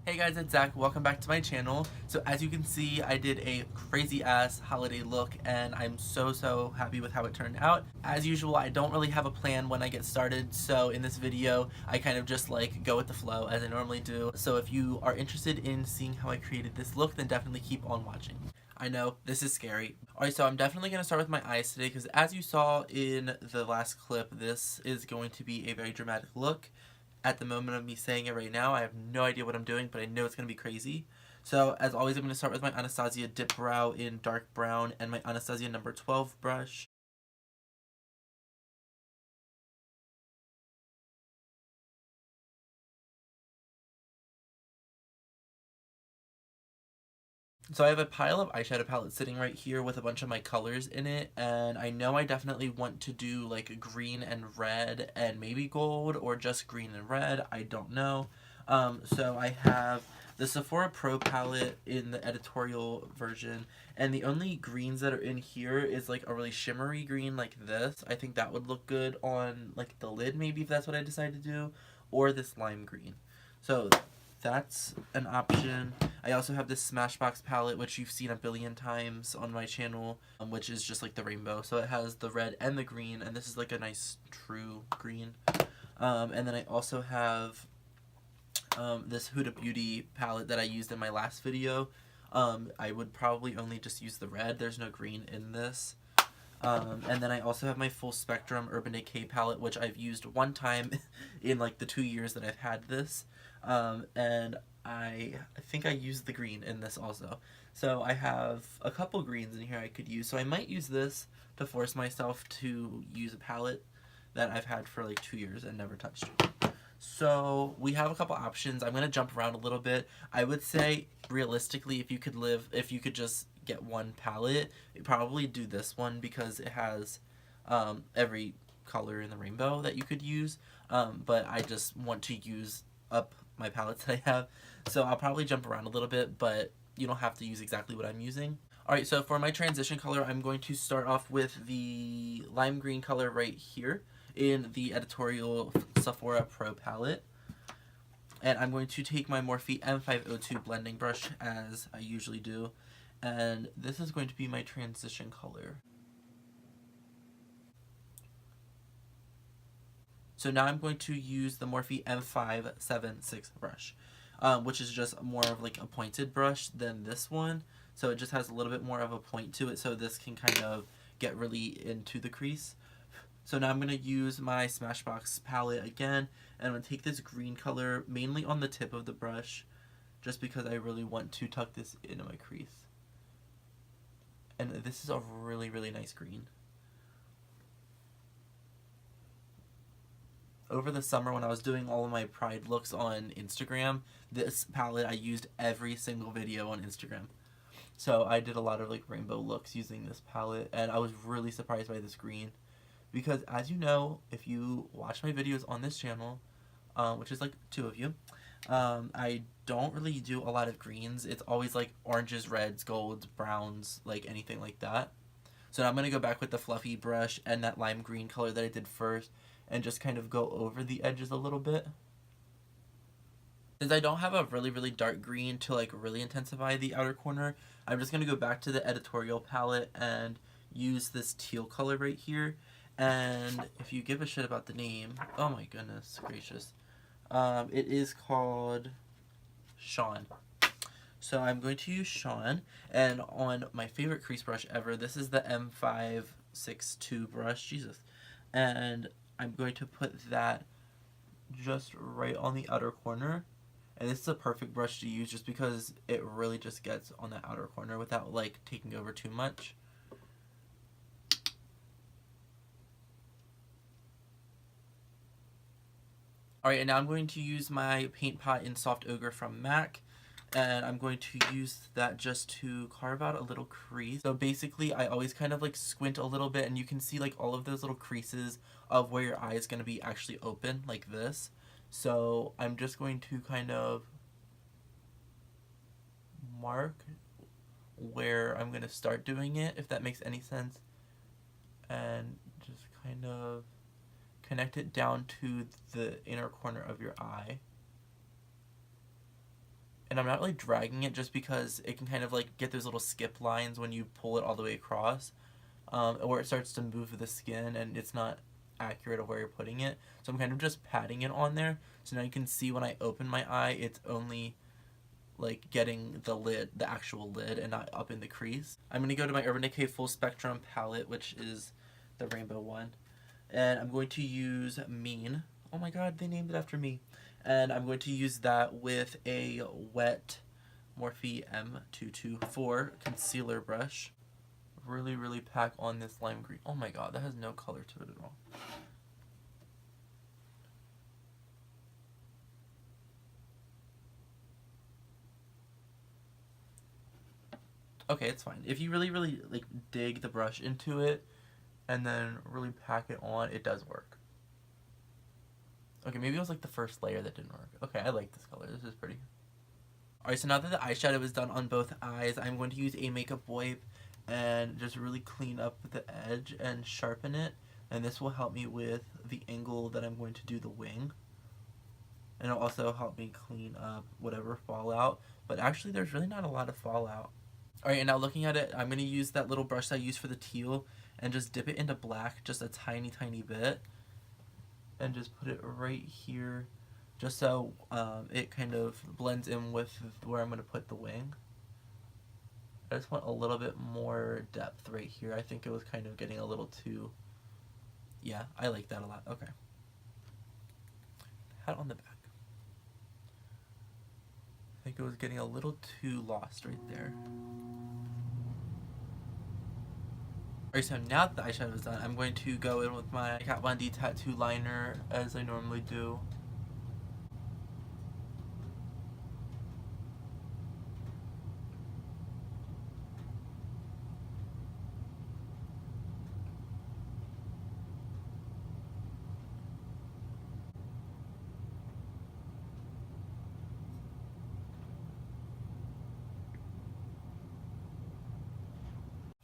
Hey guys, it's Zach. Welcome back to my channel. So as you can see, I did a crazy ass holiday look and I'm so happy with how it turned out. As usual, I don't really have a plan when I get started, so in this video, I kind of just like go with the flow as I normally do. So if you are interested in seeing how I created this look, then definitely keep on watching. I know, this is scary. Alright, so I'm definitely going to start with my eyes today because as you saw in the last clip, this is going to be a very dramatic look. At the moment of me saying it right now, I have no idea what I'm doing, but I know it's going to be crazy. So, as always, I'm going to start with my Anastasia Dip Brow in dark brown and my Anastasia number 12 brush. So I have a pile of eyeshadow palettes sitting right here with a bunch of my colors in it, and I know I definitely want to do like green and red and maybe gold or just green and red, I don't know. So I have the Sephora Pro palette in the editorial version, and the only greens that are in here is like a really shimmery green like this. I think that would look good on like the lid maybe if that's what I decide to do, or this lime green. So that's an option. I also have this Smashbox palette, which you've seen a billion times on my channel, which is just like the rainbow. So it has the red and the green, and this is like a nice true green. And then I also have this Huda Beauty palette that I used in my last video. I would probably only just use the red. There's no green in this. And then I also have my Full Spectrum Urban Decay palette, which I've used one time in like the 2 years that I've had this. And I think I used the green in this also. So I have a couple greens in here I could use. So I might use this to force myself to use a palette that I've had for like 2 years and never touched. So we have a couple options. I'm gonna jump around a little bit. I would say realistically, if you could just get one palette, you'd probably do this one because it has every color in the rainbow that you could use. But I just want to use up my palettes that I have, so I'll probably jump around a little bit, but you don't have to use exactly what I'm using. Alright, so for my transition color, I'm going to start off with the lime green color right here in the editorial Sephora Pro palette. And I'm going to take my Morphe M502 blending brush as I usually do. And this is going to be my transition color. So now I'm going to use the Morphe M576 brush, which is just more of like a pointed brush than this one. So it just has a little bit more of a point to it, so this can kind of get really into the crease. So now I'm going to use my Smashbox palette again, and I'm going to take this green color mainly on the tip of the brush, just because I really want to tuck this into my crease. And this is a really nice green. Over the summer when I was doing all of my Pride looks on Instagram, this palette I used every single video on Instagram. So I did a lot of like rainbow looks using this palette, and I was really surprised by this green. Because as you know, if you watch my videos on this channel, which is like 2 of you, I don't really do a lot of greens. It's always like oranges, reds, golds, browns, like anything like that. So now I'm going to go back with the fluffy brush and that lime green color that I did first and just kind of go over the edges a little bit. Since I don't have a really dark green to like really intensify the outer corner, I'm just going to go back to the editorial palette and use this teal color right here. And if you give a shit about the name, oh my goodness gracious, it is called Sean. So I'm going to use Sean, and on my favorite crease brush ever, this is the M562 brush, Jesus. And I'm going to put that just right on the outer corner. And this is a perfect brush to use just because it really just gets on the outer corner without like taking over too much. Alright, and now I'm going to use my paint pot in Soft Ochre from MAC. And I'm going to use that just to carve out a little crease. So basically, I always kind of like squint a little bit, and you can see like all of those little creases of where your eye is going to be actually open, like this. So I'm just going to kind of mark where I'm going to start doing it, if that makes any sense. And just kind of connect it down to the inner corner of your eye. And I'm not really dragging it just because it can kind of like get those little skip lines when you pull it all the way across, where it starts to move the skin and it's not accurate of where you're putting it. So I'm kind of just patting it on there. So now you can see when I open my eye, it's only like getting the lid, the actual lid, and not up in the crease. I'm going to go to my Urban Decay Full Spectrum palette, which is the rainbow one. And I'm going to use Mean. Oh my god, they named it after me. And I'm going to use that with a wet Morphe M224 concealer brush. Really, really pack on this lime green. Oh my god, that has no color to it at all. Okay, it's fine. If you really, really like dig the brush into it and then really pack it on, it does work. Okay, maybe it was like the first layer that didn't work. Okay, I like this color. This is pretty. Alright, so now that the eyeshadow is done on both eyes, I'm going to use a makeup wipe and just really clean up the edge and sharpen it. And this will help me with the angle that I'm going to do the wing. And it'll also help me clean up whatever fallout. But actually, there's really not a lot of fallout. Alright, and now looking at it, I'm going to use that little brush that I used for the teal and just dip it into black just a tiny, tiny bit. And just put it right here just so it kind of blends in with where I'm going to put the wing. I just want a little bit more depth right here. I think it was kind of getting a little too... Yeah, I like that a lot. Okay. Hat on the back. I think it was getting a little too lost right there. Alright, so now that the eyeshadow is done, I'm going to go in with my Kat Von D tattoo liner as I normally do.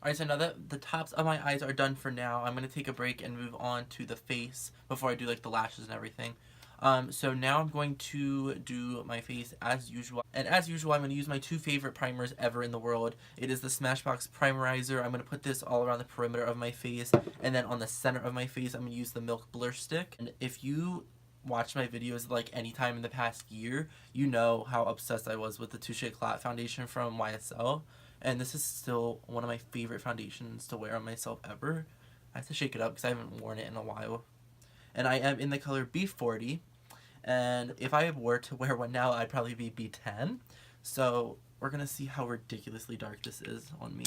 Alright, so now that the tops of my eyes are done for now, I'm going to take a break and move on to the face before I do like the lashes and everything. So now I'm going to do my face as usual. And as usual, I'm going to use my two favorite primers ever in the world. It is the Smashbox Primerizer. I'm going to put this all around the perimeter of my face. And then on the center of my face, I'm going to use the Milk Blur Stick. And if you watch my videos like any time in the past year, you know how obsessed I was with the Touche Eclat foundation from YSL. And this is still one of my favorite foundations to wear on myself ever. I have to shake it up because I haven't worn it in a while. And I am in the color B40. And if I were to wear one now, I'd probably be B10. So we're going to see how ridiculously dark this is on me.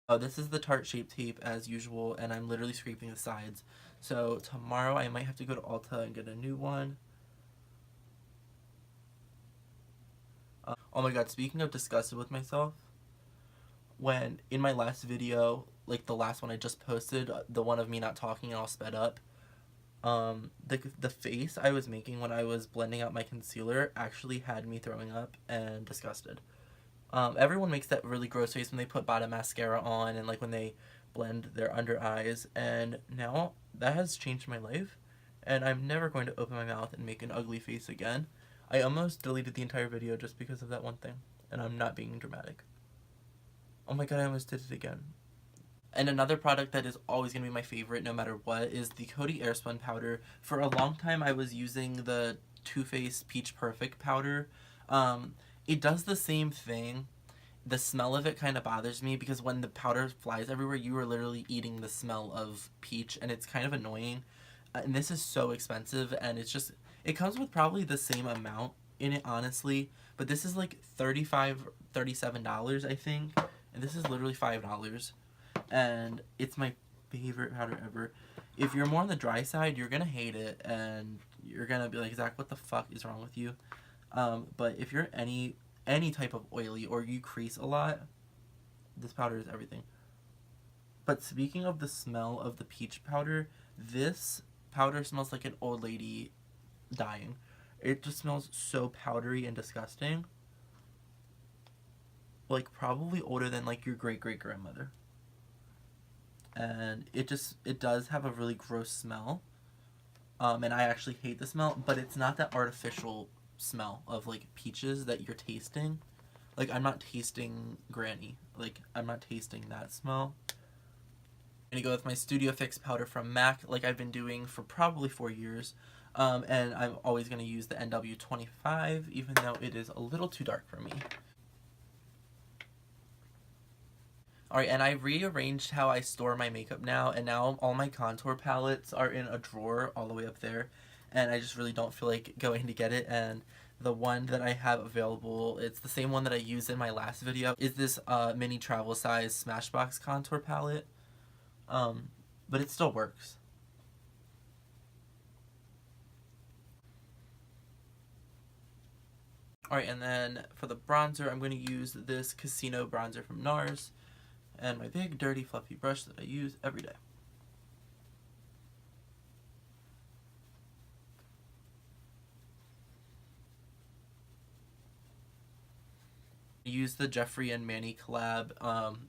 Oh, this is the Tarte Shape Tape as usual, and I'm literally scraping the sides. So tomorrow I might have to go to Ulta and get a new one. Oh my god, speaking of disgusted with myself, when in my last video, like the last one I just posted, the one of me not talking and all sped up, the face I was making when I was blending out my concealer actually had me throwing up and disgusted. Everyone makes that really gross face when they put bottom mascara on and like when they blend their under eyes, and now that has changed my life and I'm never going to open my mouth and make an ugly face again. I almost deleted the entire video just because of that one thing, and I'm not being dramatic. Oh my god, I almost did it again. And another product that is always going to be my favorite no matter what is the Coty Airspun powder. For a long time I was using the Too Faced Peach Perfect powder. It does the same thing. The smell of it kind of bothers me because when the powder flies everywhere, you are literally eating the smell of peach, and it's kind of annoying. And this is so expensive, and it's just, it comes with probably the same amount in it, honestly. But this is like $35, $37, I think. And this is literally $5. And it's my favorite powder ever. If you're more on the dry side, you're gonna hate it, and you're gonna be like, Zach, what the fuck is wrong with you? But if you're any type of oily or you crease a lot, this powder is everything. But speaking of the smell of the peach powder, this powder smells like an old lady dying. It just smells so powdery and disgusting. Like probably older than like your great-great-grandmother. And it does have a really gross smell. And I actually hate the smell, but it's not that artificial smell of like peaches that you're tasting. Like I'm not tasting Granny. Like I'm not tasting that smell. I'm gonna go with my Studio Fix powder from MAC, like I've been doing for probably 4 years. And I'm always gonna use the NW25, even though it is a little too dark for me. Alright, and I rearranged how I store my makeup now, and now all my contour palettes are in a drawer all the way up there, and I just really don't feel like going to get it, and the one that I have available, it's the same one that I used in my last video, is this mini travel size Smashbox contour palette, but it still works. Alright, and then for the bronzer, I'm going to use this Casino bronzer from NARS, and my big dirty fluffy brush that I use every day. I use the Jeffree and Manny collab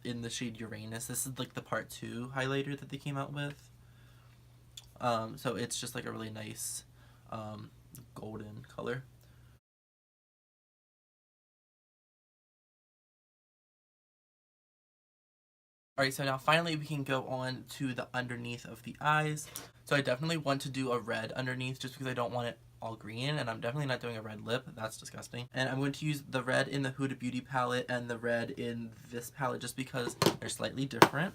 in the shade Uranus. This is like the part 2 highlighter that they came out with. So it's just like a really nice golden color. Alright, so now finally we can go on to the underneath of the eyes. So I definitely want to do a red underneath just because I don't want it all green, and I'm definitely not doing a red lip. That's disgusting. And I'm going to use the red in the Huda Beauty palette and the red in this palette just because they're slightly different.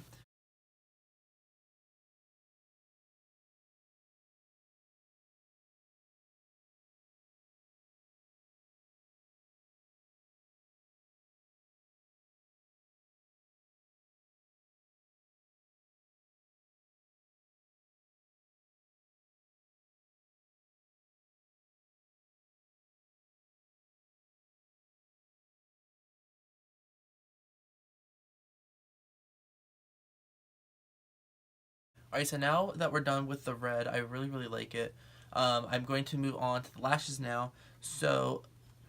Alright, so now that we're done with the red, I really, really like it. I'm going to move on to the lashes now. So,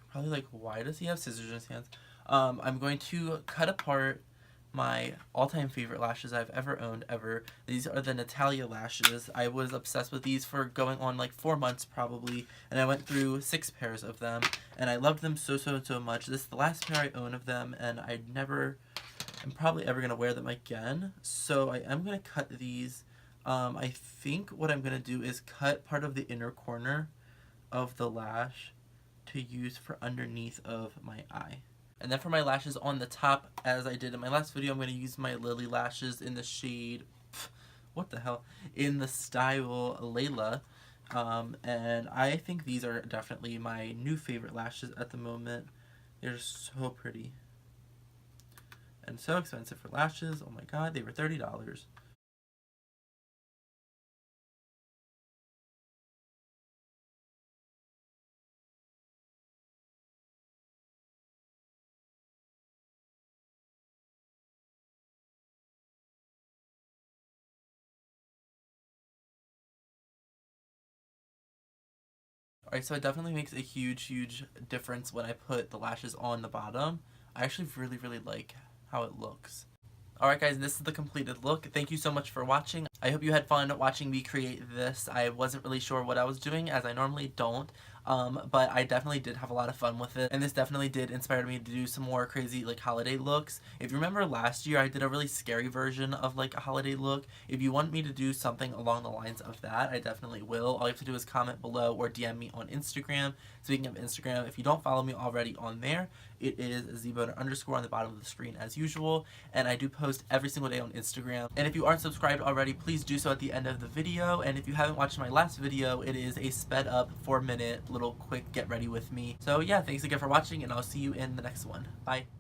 probably like, why does he have scissors in his hands? I'm going to cut apart my all-time favorite lashes I've ever owned, ever. These are the Natalia lashes. I was obsessed with these for going on like 4 months probably, and I went through 6 pairs of them, and I loved them so much. This is the last pair I own of them, and I'm probably ever going to wear them again. So I am going to cut these. I think what I'm going to do is cut part of the inner corner of the lash to use for underneath of my eye. And then for my lashes on the top, as I did in my last video, I'm going to use my Lily lashes in the shade, what the hell, in the style Layla. And I think these are definitely my new favorite lashes at the moment. They're so pretty. And so expensive for lashes. Oh my god, they were $30. Alright, so it definitely makes a huge difference when I put the lashes on the bottom. I actually really like how it looks. Alright guys, this is the completed look. Thank you so much for watching. I hope you had fun watching me create this. I wasn't really sure what I was doing, as I normally don't. But I definitely did have a lot of fun with it, and this definitely did inspire me to do some more crazy like holiday looks. If you remember last year, I did a really scary version of like a holiday look. If you want me to do something along the lines of that, I definitely will. All you have to do is comment below or DM me on Instagram. Speaking of Instagram, if you don't follow me already on there, it is zboner_ on the bottom of the screen as usual, and I do post every single day on Instagram. And if you aren't subscribed already, please do so at the end of the video. And if you haven't watched my last video, it is a sped up 4-minute little quick get ready with me. So yeah, thanks again for watching, and I'll see you in the next one. Bye.